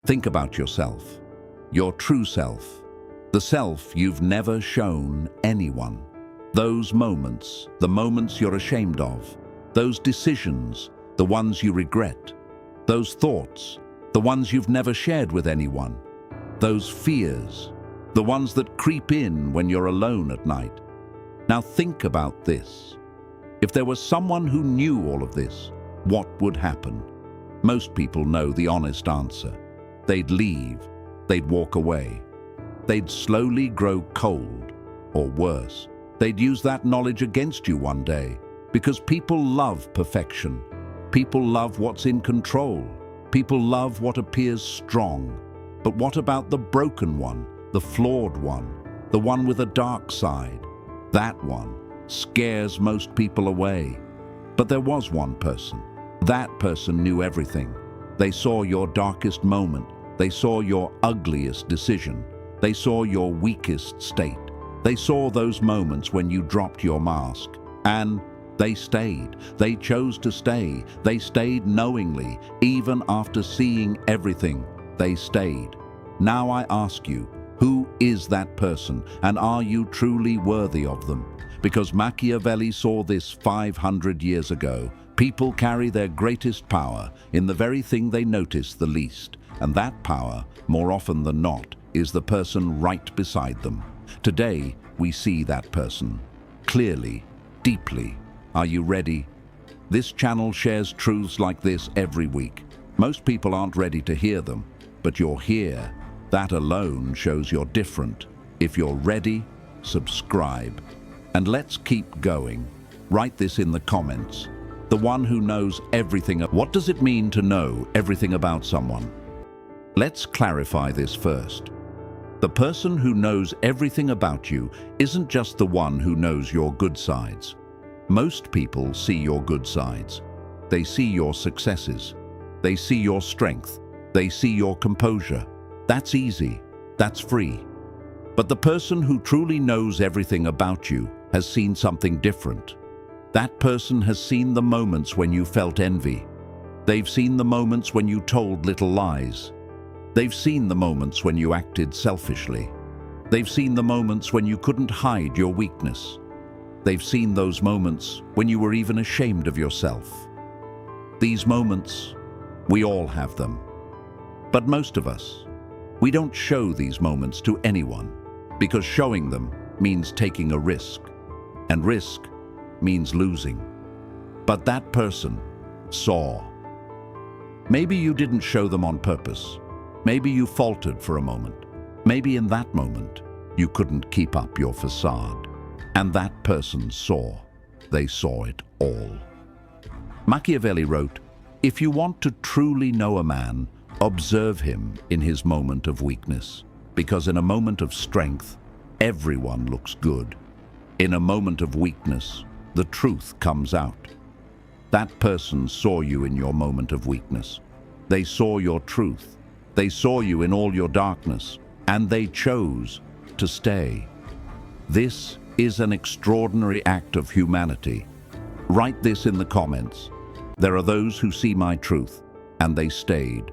Think about yourself, your true self, the self you've never shown anyone. Those moments, the moments you're ashamed of, those decisions, the ones you regret, those thoughts, the ones you've never shared with anyone, those fears, the ones that creep in when you're alone at night. Now think about this. If there was someone who knew all of this, what would happen? Most people know the honest answer. They'd leave, they'd walk away. They'd slowly grow cold, or worse, they'd use that knowledge against you one day, because people love perfection. People love what's in control. People love what appears strong. But what about the broken one, the flawed one, the one with a dark side? That one scares most people away. But there was one person. That person knew everything. They saw your darkest moment. They saw your ugliest decision. They saw your weakest state. They saw those moments when you dropped your mask. And they stayed. They chose to stay. They stayed knowingly. Even after seeing everything, they stayed. Now I ask you, who is that person? And are you truly worthy of them? Because Machiavelli saw this 500 years ago. People carry their greatest power in the very thing they notice the least. And that power, more often than not, is the person right beside them. Today, we see that person clearly, deeply. Are you ready? This channel shares truths like this every week. Most people aren't ready to hear them, but you're here. That alone shows you're different. If you're ready, subscribe. And let's keep going. Write this in the comments. The one who knows everything. What does it mean to know everything about someone? Let's clarify this first. The person who knows everything about you isn't just the one who knows your good sides. Most people see your good sides. They see your successes. They see your strength. They see your composure. That's easy. That's free. But the person who truly knows everything about you has seen something different. That person has seen the moments when you felt envy. They've seen the moments when you told little lies. They've seen the moments when you acted selfishly. They've seen the moments when you couldn't hide your weakness. They've seen those moments when you were even ashamed of yourself. These moments, we all have them. But most of us, we don't show these moments to anyone, because showing them means taking a risk, and risk means losing. But that person saw. Maybe you didn't show them on purpose. Maybe you faltered for a moment. Maybe in that moment, you couldn't keep up your facade. And that person saw. They saw it all. Machiavelli wrote, "If you want to truly know a man, observe him in his moment of weakness, because in a moment of strength, everyone looks good. In a moment of weakness, the truth comes out." That person saw you in your moment of weakness. They saw your truth. They saw you in all your darkness, and they chose to stay. This is an extraordinary act of humanity. Write this in the comments. There are those who see my truth, and they stayed.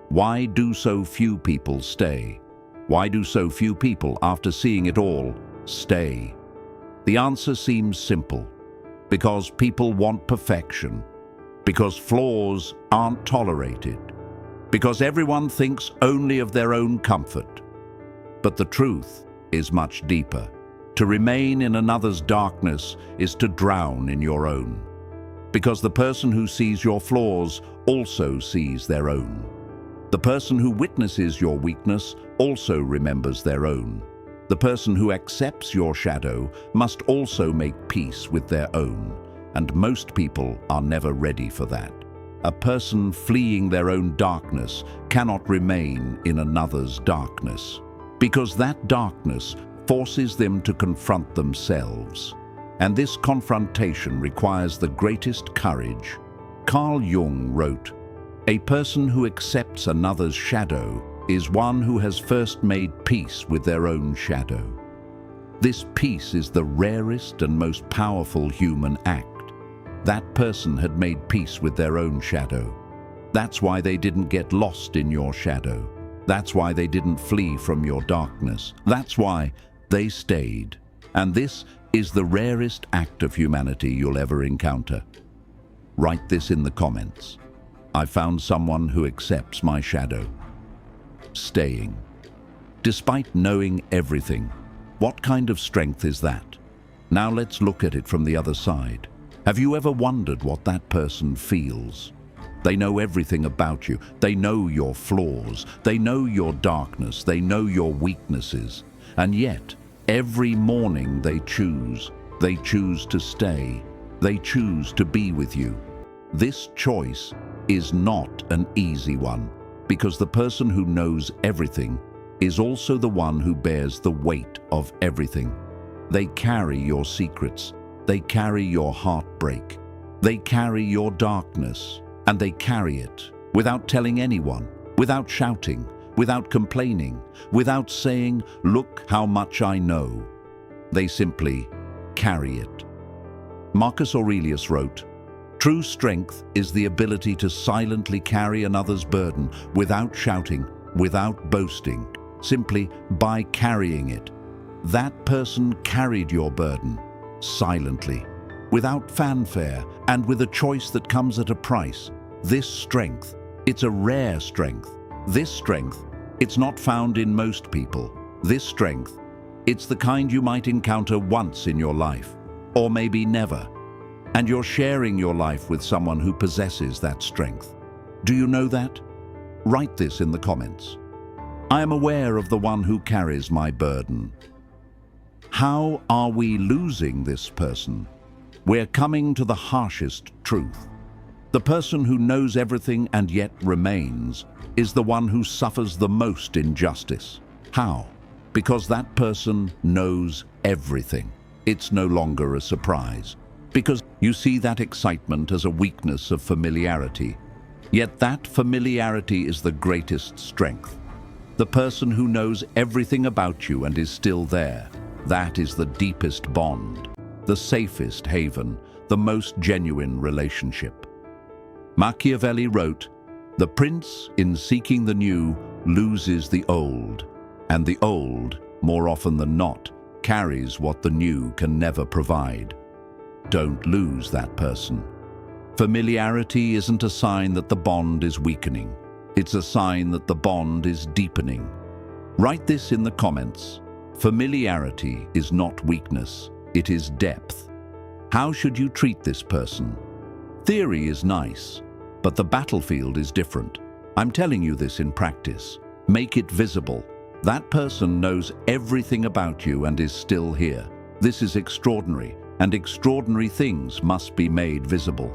Why do so few people stay? Why do so few people, after seeing it all, stay? The answer seems simple. Because people want perfection. Because flaws aren't tolerated. Because everyone thinks only of their own comfort. But the truth is much deeper. To remain in another's darkness is to drown in your own. Because the person who sees your flaws also sees their own. The person who witnesses your weakness also remembers their own. The person who accepts your shadow must also make peace with their own. And most people are never ready for that. A person fleeing their own darkness cannot remain in another's darkness, because that darkness forces them to confront themselves. And this confrontation requires the greatest courage. Carl Jung wrote, "A person who accepts another's shadow is one who has first made peace with their own shadow." This peace is the rarest and most powerful human act. That person had made peace with their own shadow. That's why they didn't get lost in your shadow. That's why they didn't flee from your darkness. That's why they stayed. And this is the rarest act of humanity you'll ever encounter. Write this in the comments. I found someone who accepts my shadow. Staying. Despite knowing everything, what kind of strength is that? Now let's look at it from the other side. Have you ever wondered what that person feels? They know everything about you. They know your flaws. They know your darkness. They know your weaknesses. And yet, every morning they choose to stay. They choose to be with you. This choice is not an easy one, because the person who knows everything is also the one who bears the weight of everything. They carry your secrets. They carry your heartbreak. They carry your darkness. And they carry it without telling anyone, without shouting, without complaining, without saying, "Look how much I know." They simply carry it. Marcus Aurelius wrote, "True strength is the ability to silently carry another's burden without shouting, without boasting, simply by carrying it." That person carried your burden silently, without fanfare, and with a choice that comes at a price. This strength, it's a rare strength. This strength, it's not found in most people. This strength, it's the kind you might encounter once in your life, or maybe never. And you're sharing your life with someone who possesses that strength. Do you know that? Write this in the comments. I am aware of the one who carries my burden. How are we losing this person? We're coming to the harshest truth. The person who knows everything and yet remains is the one who suffers the most injustice. How? Because that person knows everything. It's no longer a surprise. Because you see that excitement as a weakness of familiarity. Yet that familiarity is the greatest strength. The person who knows everything about you and is still there, that is the deepest bond, the safest haven, the most genuine relationship. Machiavelli wrote, "The prince, in seeking the new, loses the old, and the old, more often than not, carries what the new can never provide." Don't lose that person. Familiarity isn't a sign that the bond is weakening. It's a sign that the bond is deepening. Write this in the comments. Familiarity is not weakness, it is depth. How should you treat this person? Theory is nice, but the battlefield is different. I'm telling you this in practice. Make it visible. That person knows everything about you and is still here. This is extraordinary, and extraordinary things must be made visible.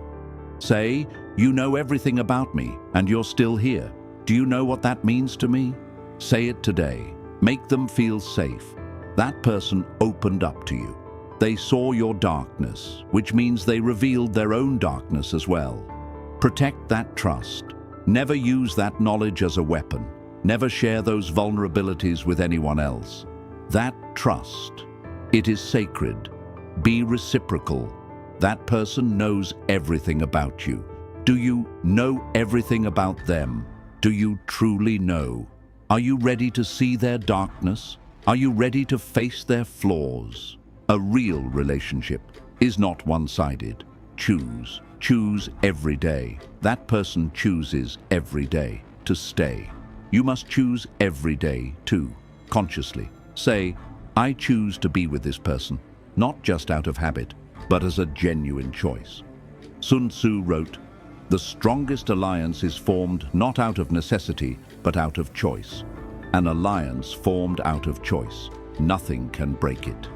Say, "You know everything about me, and you're still here. Do you know what that means to me?" Say it today. Make them feel safe. That person opened up to you. They saw your darkness, which means they revealed their own darkness as well. Protect that trust. Never use that knowledge as a weapon. Never share those vulnerabilities with anyone else. That trust, it is sacred. Be reciprocal. That person knows everything about you. Do you know everything about them? Do you truly know? Are you ready to see their darkness? Are you ready to face their flaws? A real relationship is not one-sided. Choose. Choose every day. That person chooses every day to stay. You must choose every day too, consciously. Say, "I choose to be with this person," not just out of habit, but as a genuine choice. Sun Tzu wrote, "The strongest alliance is formed not out of necessity, but out of choice. An alliance formed out of choice, nothing can break it."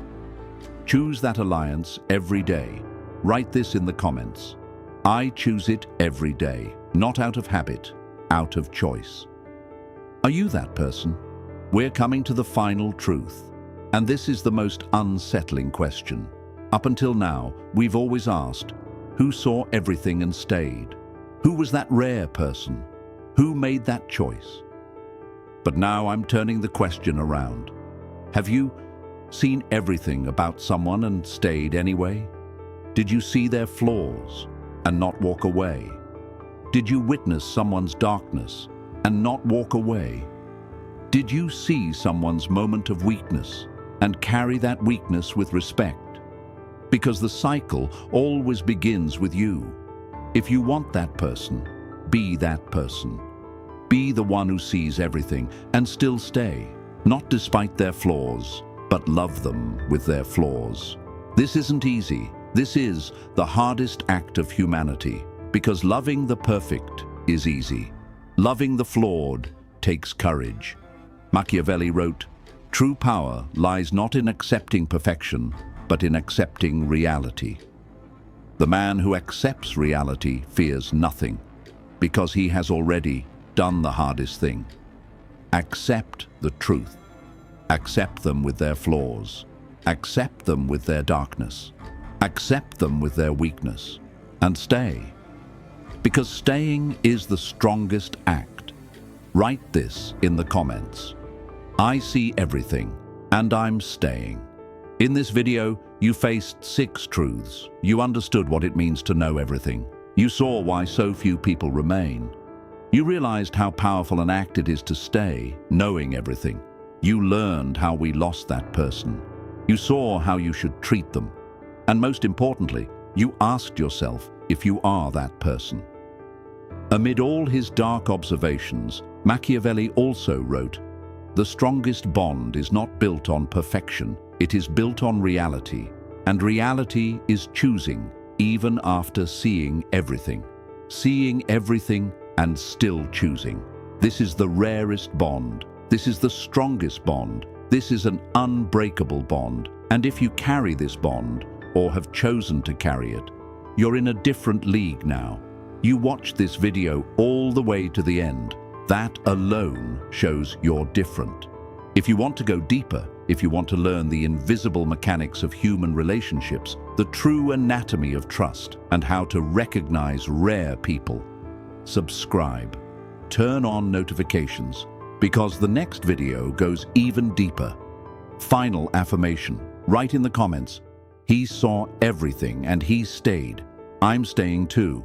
Choose that alliance every day. Write this in the comments. I choose it every day, not out of habit, out of choice. Are you that person? We're coming to the final truth. And this is the most unsettling question. Up until now, we've always asked, who saw everything and stayed? Who was that rare person? Who made that choice? But now I'm turning the question around. Have you seen everything about someone and stayed anyway? Did you see their flaws and not walk away? Did you witness someone's darkness and not walk away? Did you see someone's moment of weakness and carry that weakness with respect? Because the cycle always begins with you. If you want that person, be that person. Be the one who sees everything and still stay, not despite their flaws, but love them with their flaws. This isn't easy. This is the hardest act of humanity, because loving the perfect is easy. Loving the flawed takes courage. Machiavelli wrote, "True power lies not in accepting perfection, but in accepting reality." The man who accepts reality fears nothing, because he has already done the hardest thing. Accept the truth. Accept them with their flaws. Accept them with their darkness. Accept them with their weakness. And stay. Because staying is the strongest act. Write this in the comments. I see everything, and I'm staying. In this video, you faced 6 truths. You understood what it means to know everything. You saw why so few people remain. You realized how powerful an act it is to stay, knowing everything. You learned how we lost that person. You saw how you should treat them. And most importantly, you asked yourself if you are that person. Amid all his dark observations, Machiavelli also wrote, "The strongest bond is not built on perfection, it is built on reality, and reality is choosing even after seeing everything. Seeing everything and still choosing. This is the rarest bond. This is the strongest bond. This is an unbreakable bond. And if you carry this bond, or have chosen to carry it, you're in a different league now. You watched this video all the way to the end. That alone shows you're different. If you want to go deeper, if you want to learn the invisible mechanics of human relationships, the true anatomy of trust, and how to recognize rare people, subscribe. Turn on notifications, because the next video goes even deeper. Final affirmation. Write in the comments, "He saw everything and he stayed. I'm staying too."